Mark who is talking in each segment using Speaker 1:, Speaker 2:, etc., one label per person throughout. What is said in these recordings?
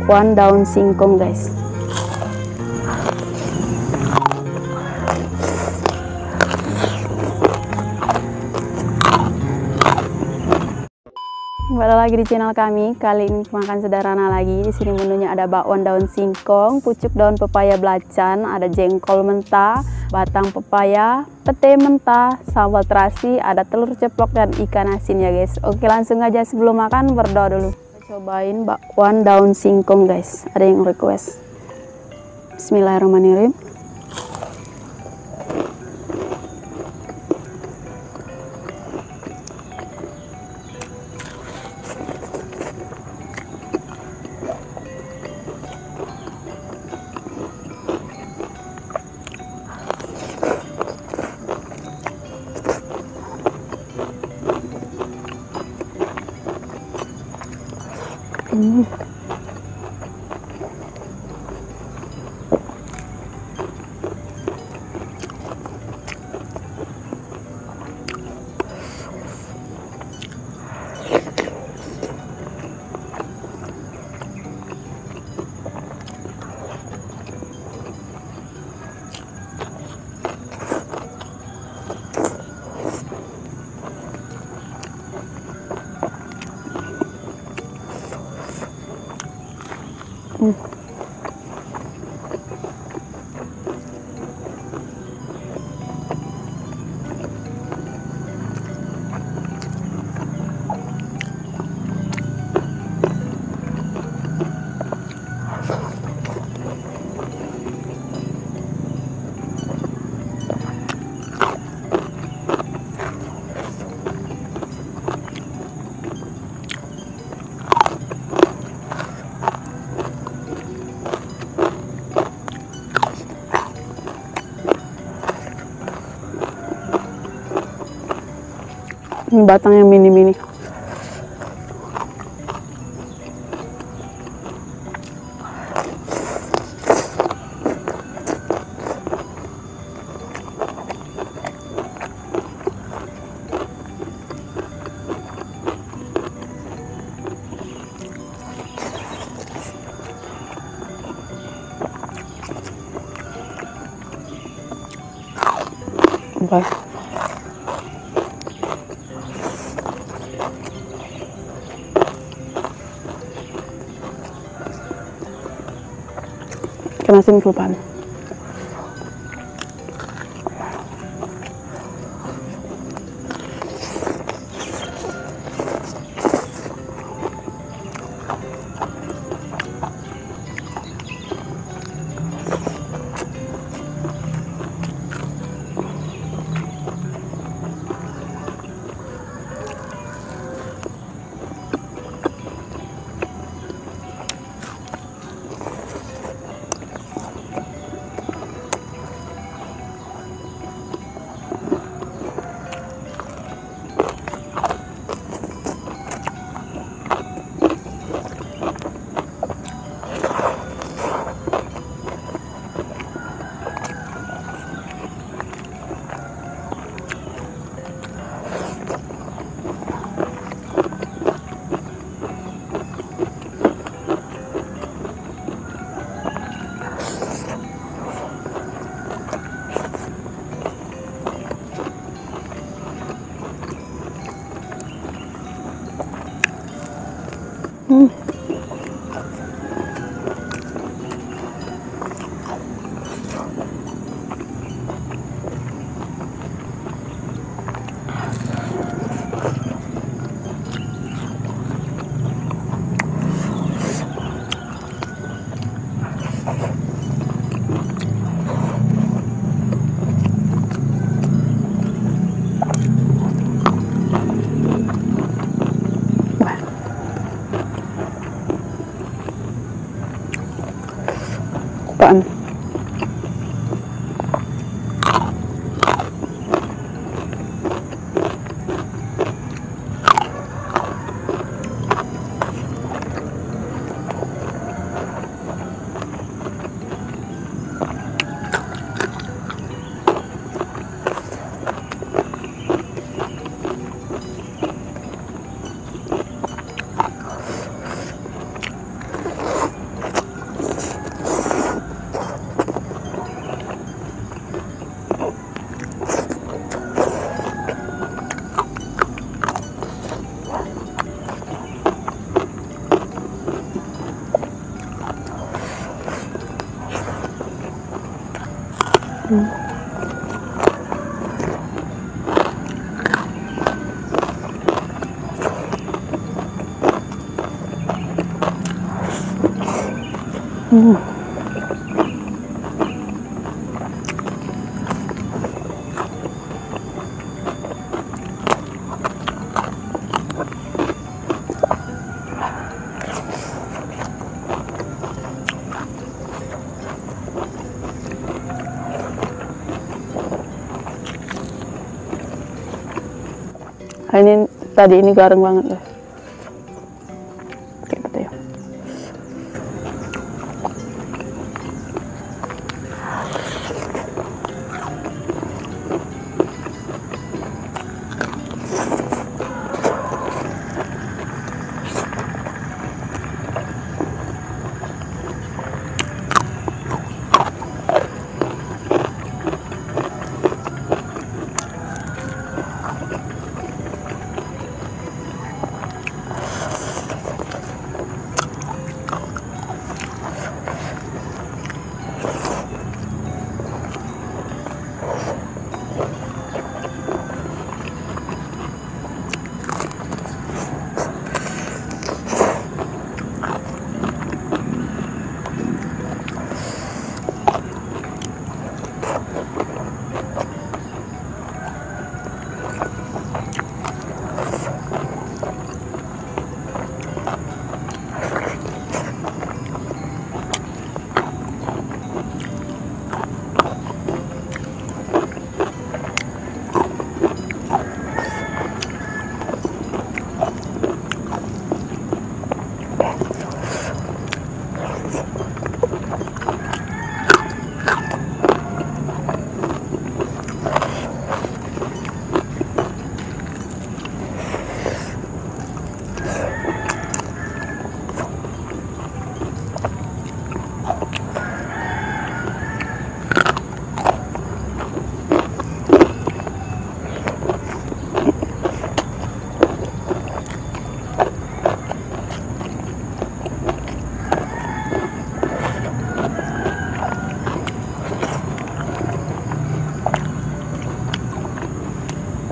Speaker 1: bakwan daun singkong, guys. Kembali lagi di channel kami. Kali ini makan sederhana lagi. Di sini menunya ada bakwan daun singkong, pucuk daun pepaya belacan, ada jengkol mentah, batang pepaya, pete mentah, sambal terasi, ada telur ceplok dan ikan asin ya guys. Oke, langsung aja sebelum makan berdoa dulu. Kita cobain bakwan daun singkong guys. Ada yang request. Bismillahirrahmanirrahim. Ini batangnya mini-mini. Baik. Ikan asin kelupaan. Kupaan. Ini tadi ini garing banget loh. Oke, betul ya.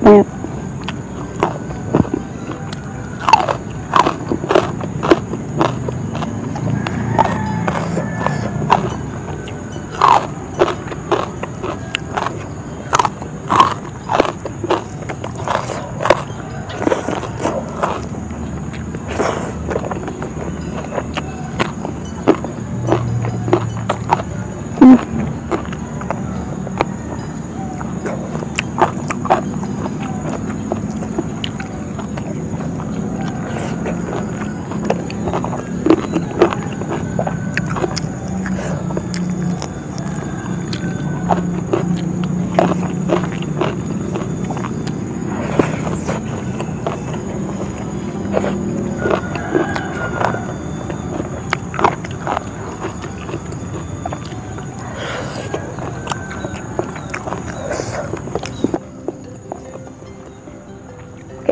Speaker 1: Banyak.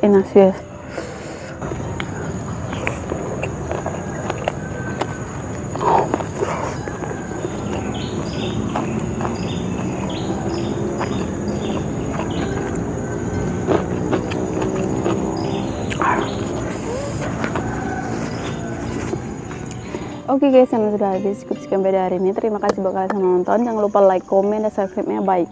Speaker 1: Enak sih ya. Oke guys, yang sudah habis cukup sekian video hari ini. Terima kasih buat kalian yang nonton. Jangan lupa like, komen, dan subscribe-nya. Bye.